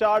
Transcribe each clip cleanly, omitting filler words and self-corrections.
4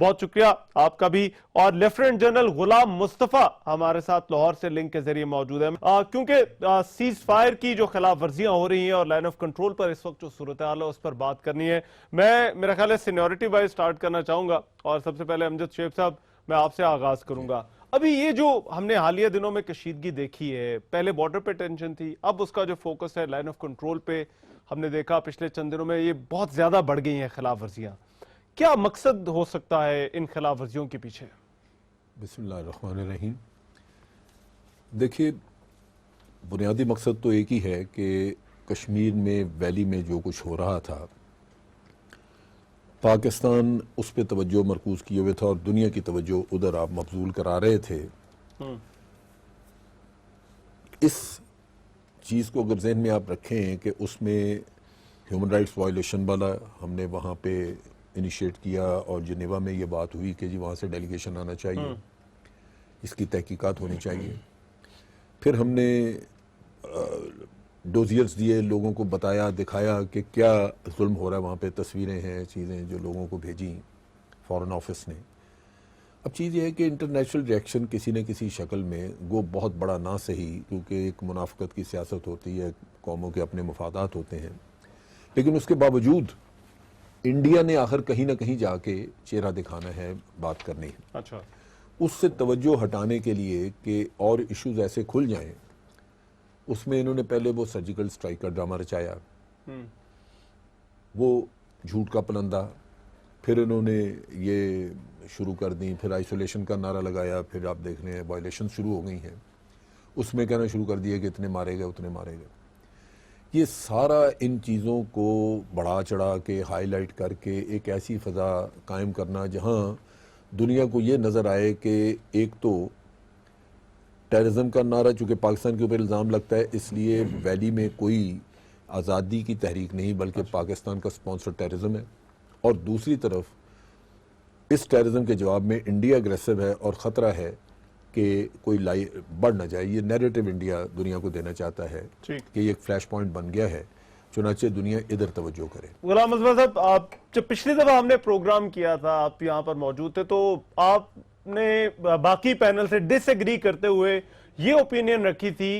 بہت شکریہ آپ کا بھی. اور لیفٹیننٹ جنرل غلام مصطفیٰ ہمارے ساتھ لاہور سے لنک کے ذریعے موجود ہیں. کیونکہ سیز فائر کی جو خلاف ورزیاں ہو رہی ہیں اور لائن آف کنٹرول پر اس وقت جو صورتحال ہے اس پر بات کرنی ہے. میرا خیال ہے سینیورٹی وائز سٹارٹ کرنا چاہوں گا اور سب سے پہلے امجد شعیب صاحب میں آپ سے آغاز کروں گا. ابھی یہ جو ہم نے حالیہ دنوں میں کشیدگی دیکھی ہے، پہلے بارڈر پہ ٹینشن تھی، اب اس کا جو فوکس ہے لائن آف کنٹرول پہ، ہم نے دیکھا پچھلے چند دنوں میں یہ بہت زیادہ بڑھ گئی ہیں خلاف ورزیاں. کیا مقصد ہو سکتا ہے ان خلاف ورزیوں کے پیچھے؟ بسم اللہ الرحمن الرحیم. دیکھیے، بنیادی مقصد تو ایک ہی ہے کہ کشمیر میں ویلی میں جو کچھ ہو رہا تھا، پاکستان اس پہ توجہ مرکوز کیے ہوئے تھا اور دنیا کی توجہ ادھر آپ مبذول کرا رہے تھے. اس چیز کو اگر ذہن میں آپ رکھیں کہ اس میں ہیومن رائٹس وائلیشن والا ہم نے وہاں پہ انیشیٹ کیا اور جنیوا میں یہ بات ہوئی کہ جی وہاں سے ڈیلیگیشن آنا چاہیے، اس کی تحقیقات ہونی چاہیے. پھر ہم نے ڈوزیئرز دیے، لوگوں کو بتایا دکھایا کہ کیا ظلم ہو رہا ہے وہاں پہ، تصویریں ہیں، چیزیں جو لوگوں کو بھیجیں فارن آفس نے. اب چیز یہ ہے کہ انٹرنیشنل ریئیکشن کسی نہ کسی شکل میں وہ بہت بڑا نہ صحیح، کیونکہ ایک منافقت کی سیاست ہوتی ہے، قوموں کے اپنے مفادات ہوتے ہیں، لیکن اس کے باوجود انڈیا نے آخر کہیں نہ کہیں جا کے چہرہ دکھانا ہے، بات کرنی ہے. اچھا، اس سے توجہ ہٹانے کے لیے کہ اور ایشوز ایسے کھل جائیں، اس میں انہوں نے پہلے وہ سرجیکل سٹرائک کا ڈرامہ رچایا، وہ جھوٹ کا پلندہ. پھر انہوں نے یہ شروع کر دیں، پھر آئسولیشن کا نعرہ لگایا، پھر آپ دیکھ رہے ہیں وائلیشن شروع ہو گئی ہیں. اس میں کہنا شروع کر دیا کہ اتنے مارے گئے اتنے مارے گئے. یہ سارا ان چیزوں کو بڑھا چڑھا کے ہائی لائٹ کر کے ایک ایسی فضا قائم کرنا جہاں دنیا کو یہ نظر آئے کہ ایک تو ٹیررزم کا نعرہ، چونکہ پاکستان کے اوپر الزام لگتا ہے اس لیے ویلی میں کوئی آزادی کی تحریک نہیں بلکہ پاکستان کا سپانسر ٹیررزم ہے، اور دوسری طرف اس ٹیررزم کے جواب میں انڈیا اگریسو ہے اور خطرہ ہے کہ کوئی بڑھ نہ جائے. یہ نیریٹو انڈیا دنیا کو دینا چاہتا ہے کہ یہ ایک فلیش پوائنٹ بن گیا ہے، چنانچہ دنیا ادھر توجہ کرے. غلام مصطفیٰ صاحب، آپ جب پچھلی دفعہ ہم نے پروگرام کیا تھا، آپ یہاں پر موجود تھے، تو آپ نے باقی پینل سے ڈس ایگری کرتے ہوئے یہ اوپینین رکھی تھی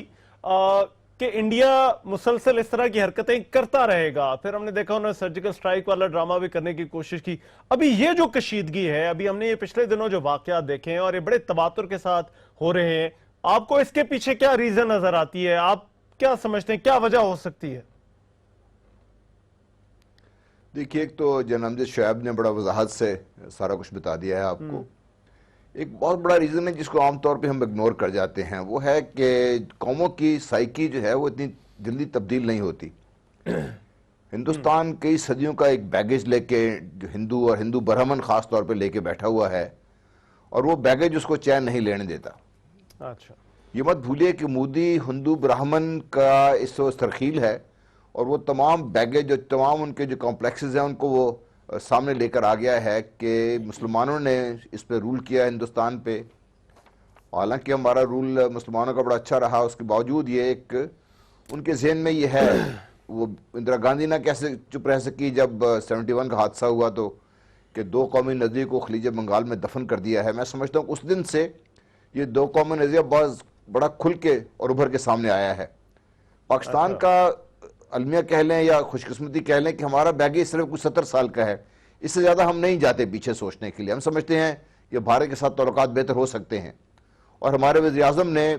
کہ انڈیا مسلسل اس طرح کی حرکتیں کرتا رہے گا. پھر ہم نے دیکھا انہوں نے سرجیکل سٹرائک والا ڈرامہ بھی کرنے کی کوشش کی. ابھی یہ جو کشیدگی ہے، ابھی ہم نے یہ پچھلے دنوں جو واقعات دیکھے ہیں اور یہ بڑے تواتر کے ساتھ ہو رہے ہیں، آپ کو اس کے پیچھے کیا ریزن نظر آتی ہے؟ آپ کیا سمجھتے ہیں کیا وجہ ہو سکتی ہے؟ دیکھیے، ایک تو جناب امجد شعیب نے بڑا وضاحت سے سارا کچھ بتا دیا ہے آپ کو. ایک بہت بڑا ریزن ہے جس کو عام طور پہ ہم اگنور کر جاتے ہیں، وہ ہے کہ قوموں کی سائیکی جو ہے وہ اتنی جلدی تبدیل نہیں ہوتی. ہندوستان کئی صدیوں کا ایک بیگیج لے کے جو ہندو اور ہندو برہمن خاص طور پہ لے کے بیٹھا ہوا ہے، اور وہ بیگیج اس کو چین نہیں لینے دیتا. اچھا، یہ مت بھولیے کہ مودی ہندو برہمن کا اس و ترخیل ہے، اور وہ تمام بیگیج جو تمام ان کے جو کمپلیکسز ہیں ان کو وہ سامنے لے کر آ گیا ہے کہ مسلمانوں نے اس پہ رول کیا ہندوستان پہ. حالانکہ ہمارا رول مسلمانوں کا بڑا اچھا رہا، اس کے باوجود یہ ایک ان کے ذہن میں یہ ہے. وہ اندرا گاندھی نہ کیسے چپ رہ سکی جب 71 کا حادثہ ہوا تو کہ 2 قومی نظریے کو خلیج بنگال میں دفن کر دیا ہے. میں سمجھتا ہوں اس دن سے یہ 2 قومی نظریہ بڑا کھل کے اور ابھر کے سامنے آیا ہے. پاکستان کا المیہ کہہ لیں یا خوش قسمتی کہہ لیں کہ ہمارا بیگیج صرف کچھ 70 سال کا ہے، اس سے زیادہ ہم نہیں جاتے پیچھے سوچنے کے لیے. ہم سمجھتے ہیں کہ بھارت کے ساتھ تعلقات بہتر ہو سکتے ہیں، اور ہمارے وزیر اعظم نے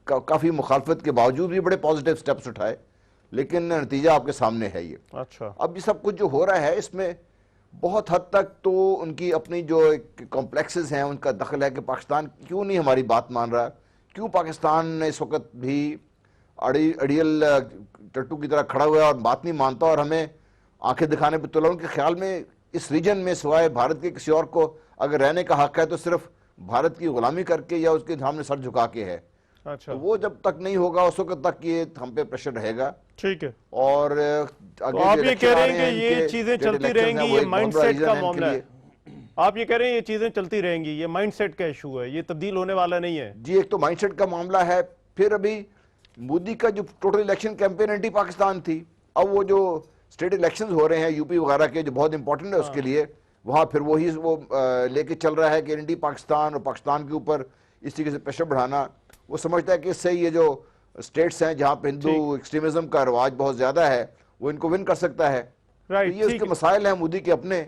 کافی مخالفت کے باوجود بھی بڑے پازیٹیو سٹیپس اٹھائے، لیکن نتیجہ آپ کے سامنے ہے یہ. اچھا، اب یہ سب کچھ جو ہو رہا ہے اس میں بہت حد تک تو ان کی اپنی جو کمپلیکسز ہیں ان کا دخل ہے کہ پاکستان کیوں نہیں ہماری بات مان رہا، کیوں پاکستان اس وقت بھی اڑیل ٹٹو کی طرح کھڑا ہوا ہے اور بات نہیں مانتا اور ہمیں آنکھیں دکھانے پہ تلا. ان کے خیال میں اس ریجن میں سوائے بھارت کے کسی اور کو اگر رہنے کا حق ہے تو صرف بھارت کی غلامی کر کے یا اس کے سامنے سر جھکا کے ہے. اچھا، وہ جب تک نہیں ہوگا اس وقت تک یہ ہم پہ پریشر رہے گا. ٹھیک ہے. اور تو آپ یہ کہہ رہے ہیں کہ یہ چیزیں چلتی رہیں گی، یہ مائنڈ سیٹ کا معاملہ ہے. آپ یہ کہہ رہے ہیں یہ چیزیں چلتی رہیں گی، یہ مائنڈ سیٹ کا ایشو ہے، یہ تبدیل ہونے والا نہیں ہے. جی، ایک تو مائنڈ سیٹ کا معاملہ ہے. پھر ابھی مودی کا جو total election campaign anti Pakistan تھی، اب وہ جو اسٹیٹ الیکشنز ہو رہے ہیں یو پی وغیرہ کے جو بہت امپورٹنٹ ہے اس کے لیے، وہاں پھر وہی وہ لے کے چل رہا ہے کہ انڈی پاکستان اور پاکستان کے اوپر اس طریقے سے پریشر بڑھانا. وہ سمجھتا ہے کہ اس سے یہ جو اسٹیٹس ہیں جہاں پہ ہندو ایکسٹریمزم کا رواج بہت زیادہ ہے وہ ان کو ون کر سکتا ہے. تو یہ اس کے مسائل ہیں مودی کے اپنے.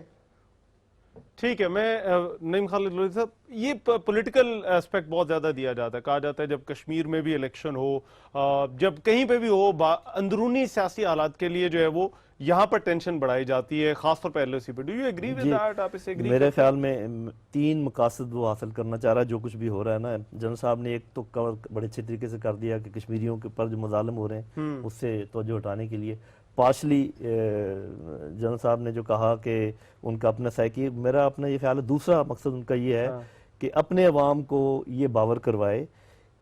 ٹھیک ہے. میں نعیم خالد لودھی صاحب, یہ پولیٹیکل اسپیکٹ بہت زیادہ دیا جاتا ہے, کہا جاتا ہے جب کشمیر میں بھی الیکشن ہو, جب کہیں پہ بھی ہو, اندرونی سیاسی حالات کے لیے جو ہے وہ یہاں پر ٹینشن بڑھائی جاتی ہے, خاص طور پہ ایل او سی پہ. Do you agree with that? آپ اسے ایگری؟ میرے خیال میں 3 مقاصد وہ حاصل کرنا چاہ رہا ہے جو کچھ بھی ہو رہا ہے نا. جنرل صاحب نے ایک تو کور بڑے اچھے طریقے سے کر دیا کہ کشمیریوں کے پر جو مظالم ہو رہے ہیں اس سے توجہ ہٹانے کے لیے. پارشلی جنرل صاحب نے جو کہا کہ ان کا اپنا سائیکی, میرا اپنا یہ خیال ہے دوسرا مقصد ان کا یہ ہے کہ اپنے عوام کو یہ باور کروائے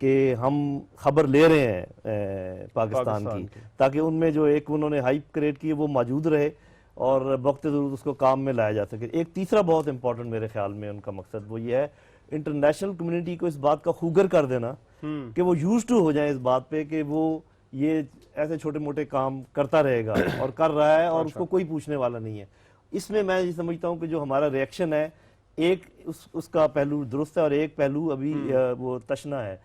کہ ہم خبر لے رہے ہیں پاکستان کی, تاکہ ان میں جو ایک انہوں نے ہائپ کریٹ کی وہ موجود رہے اور وقت ضرورت اس کو کام میں لایا جا سکے. ایک تیسرا بہت امپورٹنٹ میرے خیال میں ان کا مقصد وہ یہ ہے انٹرنیشنل کمیونٹی کو اس بات کا خوگر کر دینا کہ وہ یوز ٹو ہو جائیں اس بات پہ کہ وہ یہ ایسے چھوٹے موٹے کام کرتا رہے گا اور کر رہا ہے اور اس کو کوئی پوچھنے والا نہیں ہے. اس میں میں یہ سمجھتا ہوں کہ جو ہمارا ریئیکشن ہے ایک اس کا پہلو درست ہے اور ایک پہلو ابھی وہ تشنا ہے.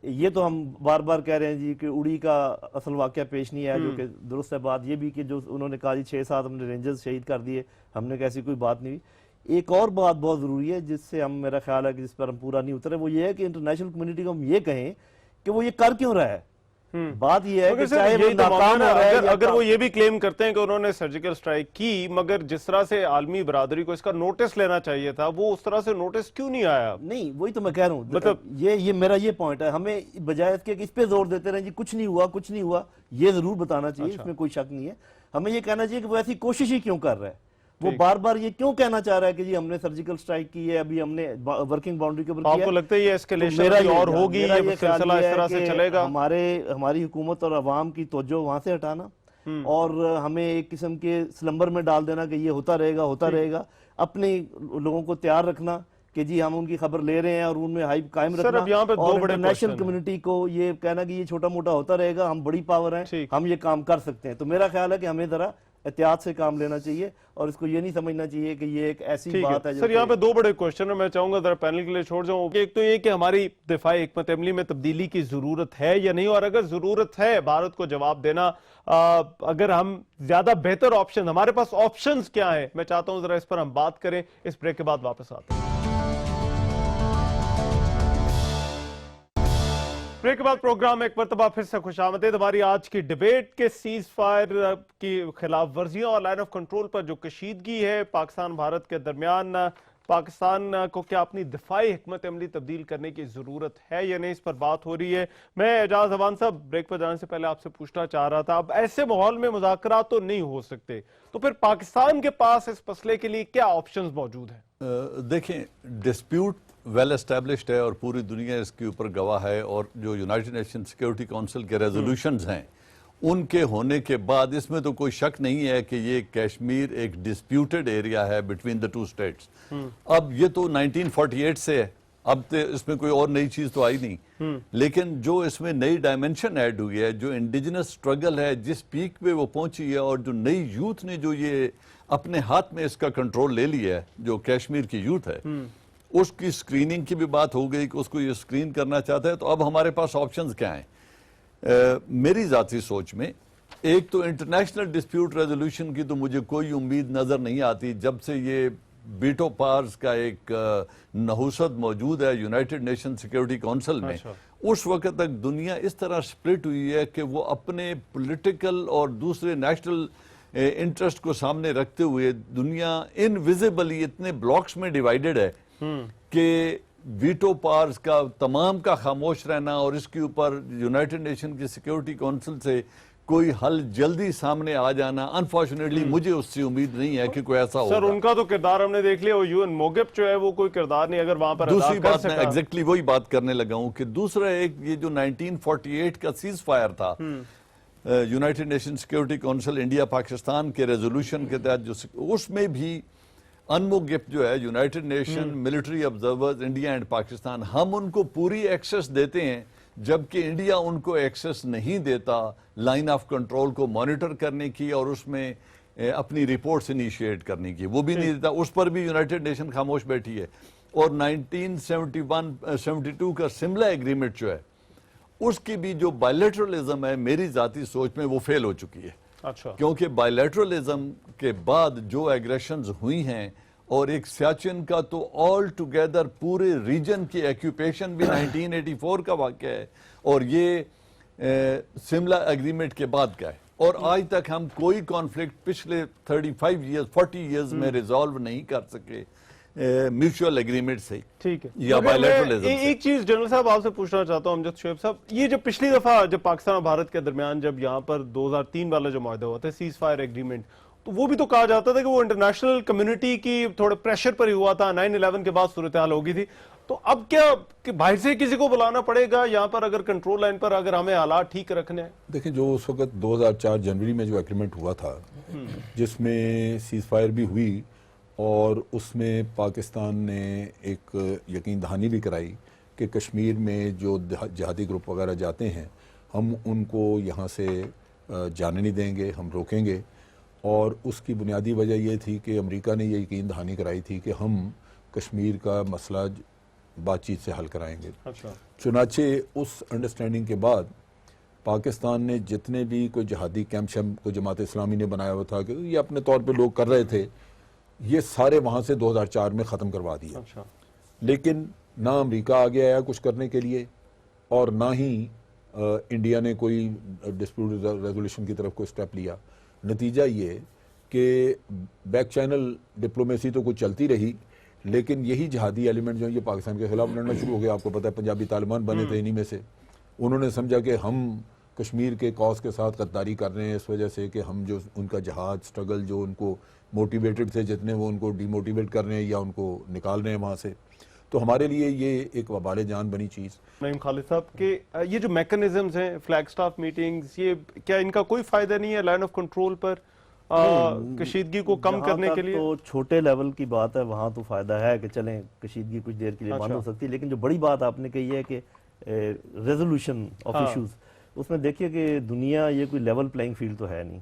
یہ تو ہم بار بار کہہ رہے ہیں جی کہ اڑی کا اصل واقعہ پیش نہیں آیا, جو کہ درست ہے بات. یہ بھی کہ جو انہوں نے کہا جی 6-7 ہم نے رینجرز شہید کر دیے, ہم نے کیسی کوئی بات نہیں ہوئی. ایک اور بات بہت ضروری ہے جس سے ہم میرا خیال ہے کہ جس پر ہم پورا نہیں اترے, وہ یہ ہے کہ انٹرنیشنل کمیونٹی کو ہم یہ کہیں کہ وہ یہ کر کیوں رہا ہے. بات یہ ہے کہ چاہے وہ ناکام ہو رہا ہے, اگر وہ یہ بھی کلیم کرتے ہیں کہ انہوں نے سرجیکل سٹرائک کی, مگر جس طرح سے عالمی برادری کو اس کا نوٹس لینا چاہیے تھا وہ اس طرح سے نوٹس کیوں نہیں آیا؟ نہیں, وہی تو میں کہہ رہا ہوں. مطلب یہ میرا یہ پوائنٹ ہے, ہمیں بجائے اس کے کہ اس پہ زور دیتے رہیں جی کچھ نہیں ہوا کچھ نہیں ہوا, یہ ضرور بتانا چاہیے, اس میں کوئی شک نہیں ہے. ہمیں یہ کہنا چاہیے کہ وہ ایسی کوشش ہی کیوں کر رہا ہے, وہ بار بار یہ کیوں کہنا چاہ رہا ہے کہ جی ہم نے سرجیکل سٹرائک کی ہے, ابھی ہم نے ورکنگ باؤنڈری کے اوپر کیا. آپ کو لگتا ہے یہ اسکیلیشن اور ہوگی, یہ سلسلہ اس طرح سے چلے گا؟ ہماری حکومت اور عوام کی توجہ وہاں سے ہٹانا اور ہمیں ایک قسم کے سلمبر میں ڈال دینا کہ یہ ہوتا رہے گا, اپنے لوگوں کو تیار رکھنا کہ جی ہم ان کی خبر لے رہے ہیں اور ان میں ہائپ قائم رکھنا, اور انٹرنیشنل کمیونٹی کو یہ کہنا کہ یہ چھوٹا موٹا ہوتا رہے گا, ہم بڑی پاور ہیں, ہم یہ کام کر سکتے ہیں. تو میرا خیال ہے کہ ہمیں ذرا احتیاط سے کام لینا چاہیے اور اس کو یہ نہیں سمجھنا چاہیے کہ یہ ایک ایسی بات ہے. سر یہاں پہ 2 بڑے کوشچن ہیں, میں چاہوں گا ذرا پینل کے لیے چھوڑ جاؤں. ایک تو یہ کہ ہماری دفاعی حکمت عملی میں تبدیلی کی ضرورت ہے یا نہیں, اور اگر ضرورت ہے بھارت کو جواب دینا, اگر ہم زیادہ بہتر آپشن, ہمارے پاس آپشنز کیا ہیں, میں چاہتا ہوں ذرا اس پر ہم بات کریں. اس بریک کے بعد واپس آتے ہیں. بریک کے بعد پروگرام میں ایک مرتبہ پھر سے خوش آمدید. ہماری آج کی ڈیبیٹ کے سیز فائر کی خلاف ورزیوں اور لائن آف کنٹرول پر جو کشیدگی ہے پاکستان بھارت کے درمیان, پاکستان کو کیا اپنی دفاعی حکمت عملی تبدیل کرنے کی ضرورت ہے یا نہیں, اس پر بات ہو رہی ہے. میں اعجاز احوان صاحب بریک پر جانے سے پہلے آپ سے پوچھنا چاہ رہا تھا, اب ایسے ماحول میں مذاکرات تو نہیں ہو سکتے, تو پھر پاکستان کے پاس اس مسئلے کے لیے کیا آپشنز موجود ہیں؟ دیکھیں, ڈسپیوٹ ویل اسٹیبلشڈ ہے اور پوری دنیا اس کے اوپر گواہ ہے, اور جو یونائٹڈ نیشن سیکیورٹی کونسل کے ریزولوشنز ہیں ان کے ہونے کے بعد اس میں تو کوئی شک نہیں ہے کہ یہ کشمیر ایک ڈسپیوٹڈ ایریا ہے بٹوین دا 2 اسٹیٹس. اب یہ تو 1948 سے ہے, اب تو اس میں کوئی اور نئی چیز تو آئی نہیں, لیکن جو اس میں نئی ڈائمنشن ایڈ ہوئی ہے, جو انڈیجنس سٹرگل ہے جس پیک پہ وہ پہنچی ہے, اور جو نئی یوتھ نے جو یہ اپنے ہاتھ میں اس کا کنٹرول لے لیا ہے, جو کشمیر کی یوتھ ہے, اس کی سکریننگ کی بھی بات ہو گئی کہ اس کو یہ سکرین کرنا چاہتا ہے. تو اب ہمارے پاس آپشنز کیا ہیں؟ میری ذاتی سوچ میں ایک تو انٹرنیشنل ڈسپیوٹ ریزولوشن کی تو مجھے کوئی امید نظر نہیں آتی جب سے یہ بیٹو پارز کا ایک نحوست موجود ہے یونائٹڈ نیشن سیکیورٹی کونسل میں. اس وقت تک دنیا اس طرح سپلٹ ہوئی ہے کہ وہ اپنے پولیٹیکل اور دوسرے نیشنل انٹرسٹ کو سامنے رکھتے ہوئے دنیا انویزیبلی اتنے بلاکس میں ڈیوائیڈڈ ہے کہ ویٹو پارز کا تمام کا خاموش رہنا اور اس کے اوپر یونائٹڈ نیشن کی سیکیورٹی کونسل سے کوئی حل جلدی سامنے آ جانا, انفارچونیٹلی مجھے اس سے امید نہیں ہے کہ کوئی ایسا ہوگا. سر ان کا تو کردار ہم نے دیکھ لیا, یو این موگپ جو ہے وہ کوئی کردار نہیں اگر وہاں پر دوسری بات میں ایگزیکٹلی وہی بات کرنے لگا ہوں کہ دوسرا ایک یہ جو 1948 کا سیز فائر تھا United nation security council India Pakistan کے ریزولوشن کے تحت, جو اس میں بھی انموگپ جو ہے United nation military observers India and Pakistan, ہم ان کو پوری ایکسس دیتے ہیں جبکہ انڈیا ان کو ایکسس نہیں دیتا لائن آف کنٹرول کو مانیٹر کرنے کی اور اس میں اپنی رپورٹس انیشیٹ کرنے کی، وہ بھی نہیں دیتا، اس پر بھی یونائٹڈ نیشن خاموش بیٹھی ہے. اور 1972 کا سملا ایگریمنٹ جو ہے اس کی بھی جو بائیلیٹرلزم ہے میری ذاتی سوچ میں وہ فیل ہو چکی ہے. اچھا کیونکہ بائیلیٹرلزم کے بعد جو ایگریشنز ہوئی ہیں اور ایک سیاچن کا تو آل ٹوگیدر پورے ریجن کی ایکیوپیشن بھی 1984 کا واقعہ ہے اور یہ سملا ایگریمنٹ کے بعد کا ہے. اور آج تک ہم کوئی کانفلکٹ پچھلے 40 ایئرز میں ریزالو نہیں کر سکے میوچول ایگریمنٹ سے. ٹھیک ہے، یا مگر میں bilateralism سے. ایک چیز جنرل صاحب آپ سے پوچھنا چاہتا ہوں امجد شعیب صاحب، یہ جو پچھلی دفعہ جب پاکستان اور بھارت کے درمیان جب یہاں پر 2003 والا جو معاہدہ ہوا تھا سیز فائر ایگریمنٹ، تو وہ بھی تو کہا جاتا تھا کہ وہ انٹرنیشنل کمیونٹی کی تھوڑے پریشر پر ہی ہوا تھا، 9/11 کے بعد صورتحال ہوگی تھی. تو اب کیا کہ باہر سے کسی کو بلانا پڑے گا یہاں پر اگر کنٹرول لائن پر اگر ہمیں حالات ٹھیک رکھنے ہیں؟ دیکھیں جو اس وقت 2004 جنوری میں جو ایگریمنٹ ہوا تھا جس میں سیز فائر بھی ہوئی اور اس میں پاکستان نے ایک یقین دہانی بھی کرائی کہ کشمیر میں جو جہادی گروپ وغیرہ جاتے ہیں ہم ان کو یہاں سے جانے نہیں دیں گے، ہم روکیں گے. اور اس کی بنیادی وجہ یہ تھی کہ امریکہ نے یہ یقین دہانی کرائی تھی کہ ہم کشمیر کا مسئلہ بات چیت سے حل کرائیں گے. اچھا، چنانچہ اس انڈرسٹینڈنگ کے بعد پاکستان نے جتنے بھی کوئی جہادی کیمپ شیمپ کو جماعت اسلامی نے بنایا ہوا تھا کہ یہ اپنے طور پہ لوگ کر رہے تھے، یہ سارے وہاں سے 2004 میں ختم کروا دیا. اچھا، لیکن نہ امریکہ آگے آیا کچھ کرنے کے لیے اور نہ ہی انڈیا نے کوئی ڈسپیوٹ ریزولوشن کی طرف کوئی سٹیپ لیا. نتیجہ یہ کہ بیک چینل ڈپلومیسی تو کچھ چلتی رہی لیکن یہی جہادی ایلیمنٹ جو ہیں یہ پاکستان کے خلاف لڑنا شروع ہو گیا. آپ کو پتہ ہے پنجابی طالبان بنے تھے انہی میں سے. انہوں نے سمجھا کہ ہم کشمیر کے کاز کے ساتھ غداری کر رہے ہیں اس وجہ سے کہ ہم جو ان کا جہاد سٹرگل جو ان کو موٹیویٹڈ تھے جتنے وہ ان کو ڈی موٹیویٹ کر رہے ہیں یا ان کو نکال رہے ہیں وہاں سے. تو ہمارے لیے یہ ایک وبال جان بنی چیز. نعیم خالد صاحب کہ یہ جو میکنزمز ہیں فلیگ سٹاف میٹنگز، یہ کیا ان کا کوئی فائدہ نہیں ہے لائن آف کنٹرول پر کشیدگی کو کم کرنے کے لیے؟ تو چھوٹے لیول کی بات ہے، وہاں تو فائدہ ہے کہ چلیں کشیدگی کچھ دیر کے لیے بند ہو سکتی ہے، لیکن جو بڑی بات آپ نے کہی ہے کہ ریزولوشن آف ایشوز، اس میں دیکھیے کہ دنیا یہ کوئی لیول پلینگ فیلڈ تو ہے نہیں،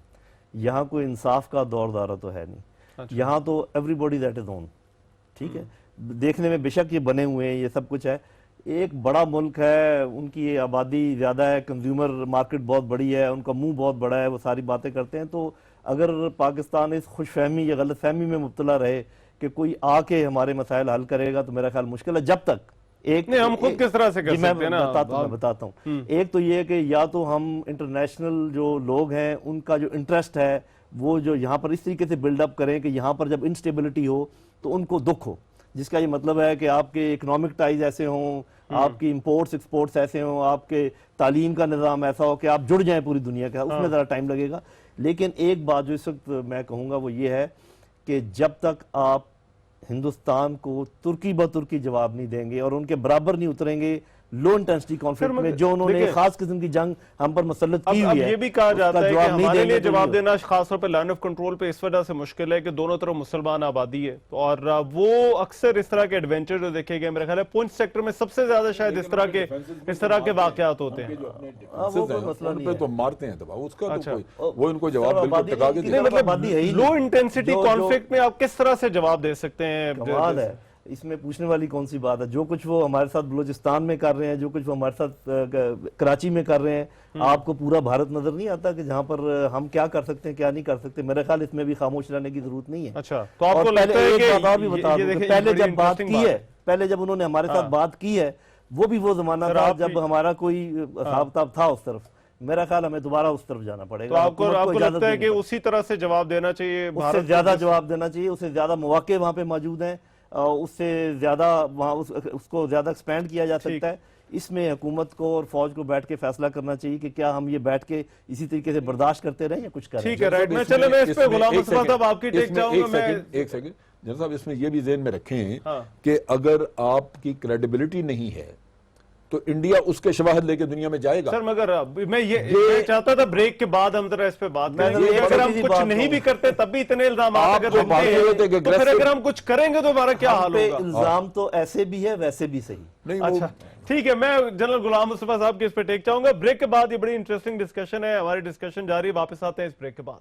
یہاں کوئی انصاف کا دور دارہ تو ہے نہیں، یہاں تو ایوری باڈی دیٹ از اون. ٹھیک ہے، دیکھنے میں بے شک یہ بنے ہوئے ہیں، یہ سب کچھ ہے، ایک بڑا ملک ہے، ان کی آبادی زیادہ ہے، کنزیومر مارکیٹ بہت بڑی ہے، ان کا منہ بہت بڑا ہے، وہ ساری باتیں کرتے ہیں. تو اگر پاکستان اس خوش فہمی یا غلط فہمی میں مبتلا رہے کہ کوئی آ کے ہمارے مسائل حل کرے گا تو میرا خیال مشکل ہے. جب تک ایک نہیں ہم خود کس طرح سے کر سکتے ہیں نا، میں بتاتا ہوں. ایک تو یہ کہ یا تو ہم انٹرنیشنل جو لوگ ہیں ان کا جو انٹرسٹ ہے وہ جو یہاں پر اس طریقے سے بلڈ اپ کریں کہ یہاں پر جب انسٹیبلٹی ہو تو ان کو دکھ ہو، جس کا یہ مطلب ہے کہ آپ کے اکنامک ٹائز ایسے ہوں، آپ کی امپورٹس ایکسپورٹس ایسے ہوں، آپ کے تعلیم کا نظام ایسا ہو کہ آپ جڑ جائیں پوری دنیا کے، اس میں ذرا ٹائم لگے گا. لیکن ایک بات جو اس وقت میں کہوں گا وہ یہ ہے کہ جب تک آپ ہندوستان کو ترکی بترکی جواب نہیں دیں گے اور ان کے برابر نہیں اتریں گے لو انٹینسٹی کانفلکٹ میں جو انہوں نے خاص قسم کی جنگ ہم پر مسلط کی ہوئی ہے، اب یہ بھی کہا جاتا ہے کہ ہمارے لیے جواب دیں دینا خاص طور پہ لائن آف کنٹرول پہ اس وجہ سے مشکل ہے کہ دونوں طرف مسلمان آبادی ہے اور وہ اکثر اس طرح کے ایڈونچر جو دیکھے گئے میرے خیال ہے پونچھ سیکٹر میں سب سے زیادہ شاید اس طرح کے واقعات ہوتے ہیں. ان پہ تو مارتے ہیں دبا، اس کا تو وہ ان کو جواب بالکل ٹکا کے مطلب لو انٹینسٹی کانفلکٹ میں آپ کس طرح سے جواب دے سکتے ہیں؟ کمال ہے، اس میں پوچھنے والی کون سی بات ہے؟ جو کچھ وہ ہمارے ساتھ بلوچستان میں کر رہے ہیں، جو کچھ وہ ہمارے ساتھ کراچی میں کر رہے ہیں، آپ کو پورا بھارت نظر نہیں آتا کہ جہاں پر ہم کیا کر سکتے ہیں کیا نہیں کر سکتے؟ میرے خیال اس میں بھی خاموش رہنے کی ضرورت نہیں ہے. اچھا، تو آپ کو لگتا ہے کہ پہلے جب بات کی ہے، پہلے جب انہوں نے ہمارے ساتھ بات کی ہے وہ بھی وہ زمانہ تھا جب ہمارا کوئی حساب کتاب تھا اس طرف. میرا خیال ہمیں دوبارہ اس طرف جانا پڑے گا. تو آپ کو لگتا ہے کہ اسی طرح سے جواب دینا چاہیے، اس سے زیادہ جواب دینا چاہیے، اس سے زیادہ مواقع وہاں پہ موجود ہیں، اس سے زیادہ وہاں اس کو زیادہ ایکسپینڈ کیا جا سکتا ہے. اس میں حکومت کو اور فوج کو بیٹھ کے فیصلہ کرنا چاہیے کہ کیا ہم یہ بیٹھ کے اسی طریقے سے برداشت کرتے رہیں یا کچھ کریں. ٹھیک ہے، رائٹ. میں چلے میں اس پہ غلام مصطفیٰ صاحب آپ کی ٹیک چاہوں گا. میں ایک سیکنڈ جنرل صاحب اس میں یہ بھی ذہن میں رکھیں کہ اگر آپ کی کریڈیبلٹی نہیں ہے تو انڈیا اس کے شواہد لے کے دنیا میں جائے گا. سر مگر میں یہ چاہتا تھا بریک کے بعد ہم ذرا اس پہ بات کریں گے. اگر ہم کچھ نہیں بھی کرتے تب بھی اتنے الزامات اگر لگتے ہیں تو پھر اگر ہم کچھ کریں گے تو ہمارا کیا حال ہوگا؟ الزام تو ایسے بھی ہے ویسے بھی صحیح. اچھا ٹھیک ہے، میں جنرل غلام مصطفیٰ صاحب کی اس پہ ٹیک چاہوں گا. بریک کے بعد یہ بڑی انٹرسٹنگ ڈسکشن ہے، ہماری ڈسکشن جاری، واپس آتے ہیں اس بریک کے بعد.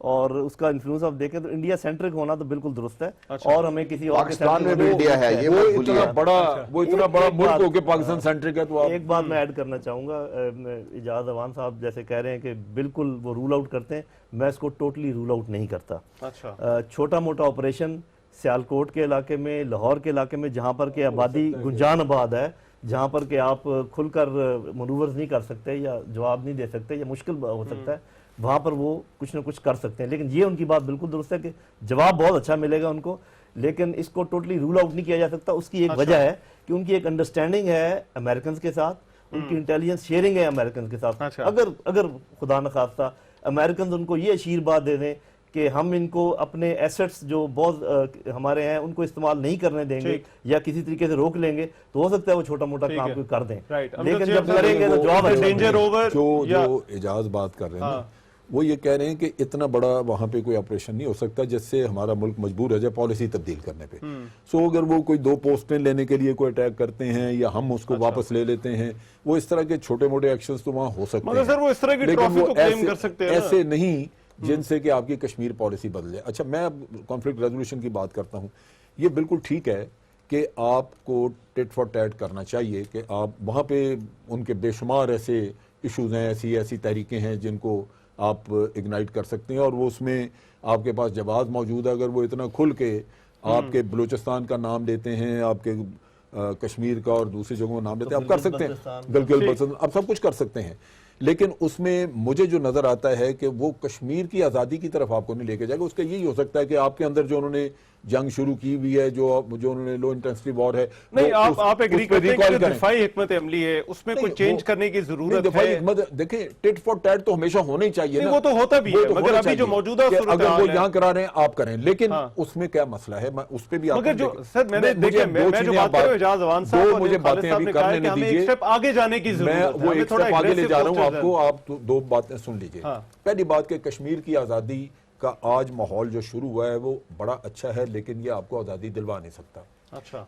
اور اس کا انفلوئنس آپ دیکھیں تو انڈیا سینٹرک ہونا تو بالکل درست ہے, اور ہمیں کسی اور پاکستان میں بھی انڈیا ہے, یہ وہ مت بھولیے. اتنا بڑا ملک ہو کے پاکستان سینٹرک ہے. تو ایک بات میں ایڈ کرنا چاہوں گا, اجاز اوان صاحب جیسے کہہ رہے ہیں کہ بالکل وہ رول آؤٹ کرتے ہیں, میں اس کو ٹوٹلی رول آؤٹ نہیں کرتا. چھوٹا موٹا آپریشن سیالکوٹ کے علاقے میں, لاہور کے علاقے میں, جہاں پر کہ آبادی گنجان آباد ہے, جہاں پر کہ آپ کھل کر منورز نہیں کر سکتے یا جواب نہیں دے سکتے یا مشکل ہو سکتا ہے, وہاں پر وہ کچھ نہ کچھ کر سکتے ہیں. لیکن یہ ان کی بات بالکل درست ہے کہ جواب بہت اچھا ملے گا ان کو, لیکن اس کو ٹوٹلی رول آؤٹ نہیں کیا جا سکتا. اس کی ایک وجہ ہے کہ ان کی ایک انڈرسٹینڈنگ ہے امریکنز کے ساتھ, ان کی انٹیلیجنس شیئرنگ ہے امریکنز کے ساتھ. اگر خدا نخواستہ امریکنز ان کو یہ اشیر بات دے دیں کہ ہم ان کو اپنے ایسٹس جو بہت ہمارے ہیں ان کو استعمال نہیں کرنے دیں گے یا کسی طریقے سے روک لیں گے, تو ہو سکتا ہے وہ چھوٹا موٹا کام کوئی کر دیں, لیکن جب کریں گے تو جواب جو اجاز بات کر رہے ہیں وہ یہ کہہ رہے ہیں کہ اتنا بڑا وہاں پہ کوئی آپریشن نہیں ہو سکتا جس سے ہمارا ملک مجبور ہو جائے پالیسی تبدیل کرنے پہ. اگر وہ کوئی 2 پوسٹیں لینے کے لیے کوئی اٹیک کرتے ہیں یا ہم اس کو واپس لے لیتے ہیں, وہ اس طرح کے چھوٹے موٹے ایکشنز تو وہاں ہو سکتے ہیں, لیکن وہ ایسے نہیں جن سے کہ آپ کی کشمیر پالیسی بدلے. اچھا, میں اب کانفلکٹ ریزولوشن کی بات کرتا ہوں. یہ بالکل ٹھیک ہے کہ آپ کو ٹیٹ فار ٹیٹ کرنا چاہیے, کہ آپ وہاں پہ ان کے بے شمار ایسے ایشوز ہیں, ایسی تحریکیں ہیں جن کو آپ اگنائٹ کر سکتے ہیں, اور وہ اس میں آپ کے پاس جواز موجود ہے. اگر وہ اتنا کھل کے آپ کے بلوچستان کا نام لیتے ہیں, آپ کے کشمیر کا اور دوسری جگہوں کا نام لیتے ہیں, آپ کر سکتے ہیں, گلگت بلتستان, آپ سب کچھ کر سکتے ہیں. لیکن اس میں مجھے جو نظر آتا ہے کہ وہ کشمیر کی آزادی کی طرف آپ کو نہیں لے کے جائے گا. اس کا یہی ہو سکتا ہے کہ آپ کے اندر جو انہوں نے جنگ شروع کی ہوئی ہے, جو انہوں نے لو انٹینسٹی وار ہے, نہیں آپ ایگری کرتے ہیں کہ دفاعی حکمت عملی ہے, اس میں کوئی چینج کرنے کی ضرورت ہے. دیکھیں, ٹیٹ فار ٹیٹ تو ہمیشہ ہونا ہی چاہیے نا, وہ تو ہوتا بھی ہے, مگر ابھی جو موجودہ اگر وہ یہاں کرا رہے ہیں آپ کریں, لیکن اس میں کیا مسئلہ ہے, میں اس پہ بھی آپ مگر جو سر میں نے دیکھیں, میں جو بات کر رہا ہوں اجاز اوان صاحب اور مجھے باتیں ابھی کرنے نہیں دیجیے, ایک سٹیپ آگے جانے کی ضرورت ہے. میں وہ ایک سٹیپ آگے لے جا رہا ہوں آپ کو, آپ 2 باتیں سن لیجیے. پہلی بات کہ کشمیر کی آزادی کا آج ماحول جو شروع ہوا ہے وہ بڑا اچھا ہے, لیکن یہ آپ کو آزادی دلوا نہیں سکتا.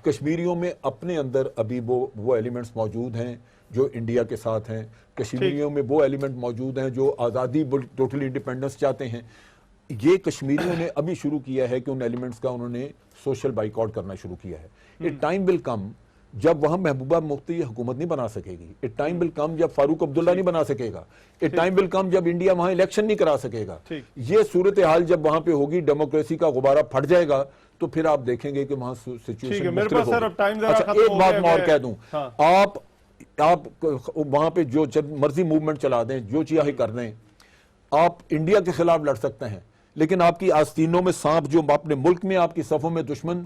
کشمیریوں میں اپنے اندر ابھی وہ ایلیمنٹس موجود ہیں جو انڈیا کے ساتھ ہیں, کشمیریوں میں وہ ایلیمنٹ موجود ہیں جو آزادی ٹوٹلی انڈیپینڈنس چاہتے ہیں. یہ کشمیریوں نے ابھی شروع کیا ہے کہ ان ایلیمنٹس کا انہوں نے سوشل بائیکاٹ کرنا شروع کیا ہے. اٹ ٹائم ول کم جب وہاں محبوبہ مفتی حکومت نہیں بنا سکے گی, اٹ ٹائم ول کم جب فاروق عبداللہ نہیں بنا سکے گا, اٹ ٹائم ول کم جب انڈیا وہاں الیکشن نہیں کرا سکے گا. یہ صورتحال جب وہاں پہ ہوگی, ڈیموکریسی کا غبارہ پھٹ جائے گا, تو پھر آپ دیکھیں گے کہ وہاں سچویشن مختلف ہوگی. اچھا, ایک بات میں اور کہہ دوں, آپ وہاں پہ جو مرضی موومنٹ چلا دیں, جو چاہے کر دیں, آپ انڈیا کے خلاف لڑ سکتے ہیں, لیکن آپ کی آستینوں میں سانپ, جو اپنے ملک میں آپ کی صفوں میں دشمن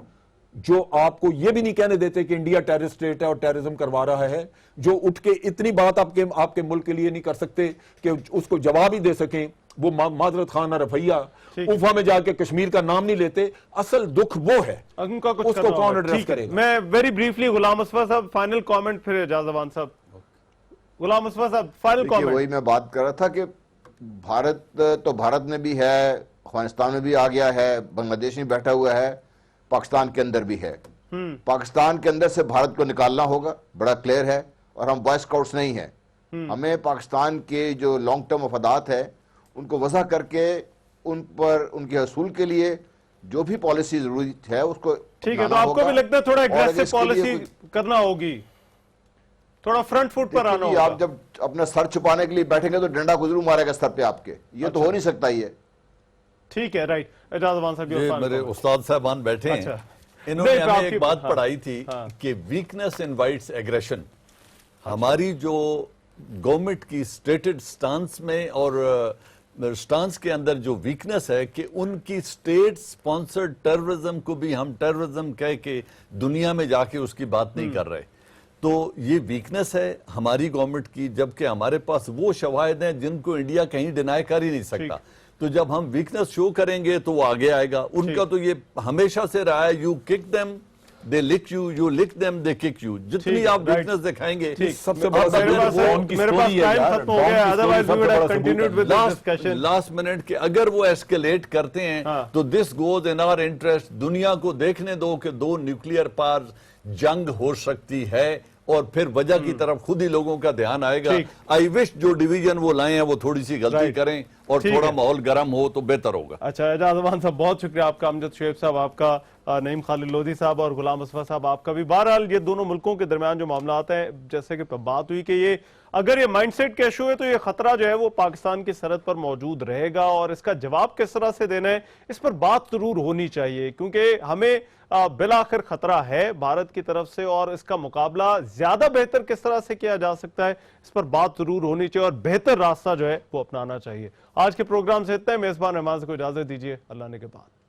جو آپ کو یہ بھی نہیں کہنے دیتے کہ انڈیا ٹیررسٹ اسٹیٹ ہے اور ٹیررزم کروا رہا ہے, جو اٹھ کے اتنی بات آپ کے ملک کے لیے نہیں کر سکتے کہ اس کو جواب ہی دے سکیں, وہ معذرت خانہ رفیہ اوفا میں جا کے کشمیر کا نام نہیں لیتے, اصل دکھ وہ ہے, اس کو کون ایڈریس کرے گا. میں ویری بریفلی غلام مصطفیٰ صاحب فائنل کامنٹ, پھر اجاز اوان صاحب. غلام مصطفیٰ صاحب فائنل کامنٹ. وہی میں بات کر رہا تھا کہ بھارت میں بھی ہے, افغانستان میں بھی آ گیا ہے, بنگلہ دیش میں بیٹھا ہوا ہے, پاکستان کے اندر بھی ہے. پاکستان کے اندر سے بھارت کو نکالنا ہوگا, بڑا کلیئر ہے, اور ہم بوائے اسکاؤٹس نہیں ہیں. ہمیں پاکستان کے جو لانگ ٹرم مفادات ہیں ان کو وضع کر کے ان پر ان کے حصول کے لیے جو بھی پالیسی ضروری ہے اس کو. ٹھیک ہے, تو آپ کو بھی لگتا ہے تھوڑا ایگریسو پالیسی کرنا ہوگی, تھوڑا فرنٹ فٹ پر آنا ہوگا. آپ جب اپنا سر چھپانے کے لیے بیٹھیں گے تو ڈنڈا کو ضرور مارے گا سر پہ آپ کے, یہ تو ہو نہیں سکتا. یہ ٹھیک ہے, رائٹ. اجاز اوان صاحب میرے استاد صاحبان بیٹھے ہیں, انہوں نے ہمیں ایک بات پڑھائی تھی کہ ویکنس انوائٹس ایگریشن. ہماری جو گورنمنٹ کی سٹیٹڈ سٹانس میں اور سٹانس کے اندر جو ویکنس ہے کہ ان کی سٹیٹ سپانسرڈ ٹیررزم کو بھی ہم ٹیررزم کہہ کے دنیا میں جا کے اس کی بات نہیں کر رہے. تو یہ ویکنس ہے ہماری گورنمنٹ کی, جبکہ ہمارے پاس وہ شواہد ہیں جن کو انڈیا کہیں ڈینائی کر ہی نہیں سکتا. تو جب ہم ویکنس شو کریں گے تو وہ آگے آئے گا. ان کا تو یہ ہمیشہ سے رہا ہے, you kick them they look you, you look them they kick you. جتنی آپ ویکنس دکھائیں گے, سب سے لاسٹ منٹ کے اگر وہ ایسکیلیٹ کرتے ہیں تو this goes in our interest. دنیا کو دیکھنے دو کہ 2 نیوکلیئر پاورز جنگ ہو سکتی ہے, اور پھر وجہ کی طرف خود ہی لوگوں کا دھیان آئے گا. آئی وش جو ڈویژن وہ لائے ہیں وہ تھوڑی سی غلطی کریں اور ٹھیک تھوڑا ہے۔ ماحول گرم ہو تو بہتر ہوگا۔ اچھا اعجاز امان صاحب بہت شکریہ آپ کا، امجد شعیب صاحب آپ کا، نعیم خالد لودھی صاحب اور غلام مصطفیٰ صاحب آپ کا بھی۔ بہرحال یہ دونوں ملکوں کے درمیان جو معاملات ہیں، جیسے کہ بات ہوئی کہ یہ اگر یہ مائنڈ سیٹ کا ایشو ہے تو یہ خطرہ جو ہے وہ پاکستان کی سرحد پر موجود رہے گا، اور اس کا جواب کس طرح سے دینا ہے اس پر بات ضرور ہونی چاہیے، کیونکہ ہمیں بالآخر خطرہ ہے بھارت کی طرف سے، اور اس کا مقابلہ زیادہ بہتر کس طرح سے کیا جا سکتا ہے اس پر بات ضرور ہونی چاہیے، اور بہتر راستہ جو ہے وہ اپنانا چاہیے۔ آج کے پروگرام سے اتنا ہے، میزبان رحمان سے کو اجازت دیجیے، اللہ نے کے بعد۔